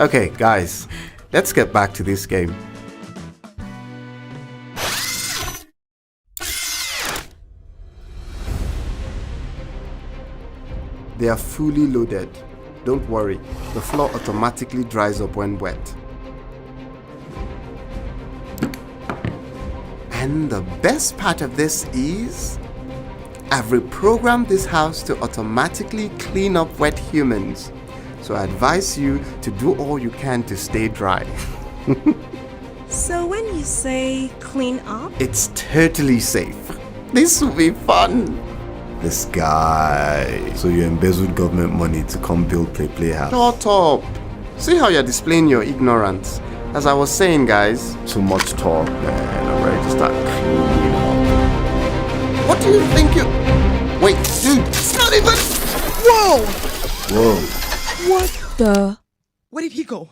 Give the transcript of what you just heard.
Okay, guys, let's get back to this game. They are fully loaded. Don't worry, the floor automatically dries up when wet. And the best part of this is, I've reprogrammed this house to automatically clean up wet humans. So I advise you to do all you can to stay dry. So when you say clean up? It's totally safe. This will be fun. This guy. So you embezzled government money to come build Play House. Shut up. See how you're displaying your ignorance. As I was saying, guys. Too much talk, man. I'm ready to start cleaning up. What do you think you... Wait, dude, it's not even... Whoa! Whoa. What the... Where did he go?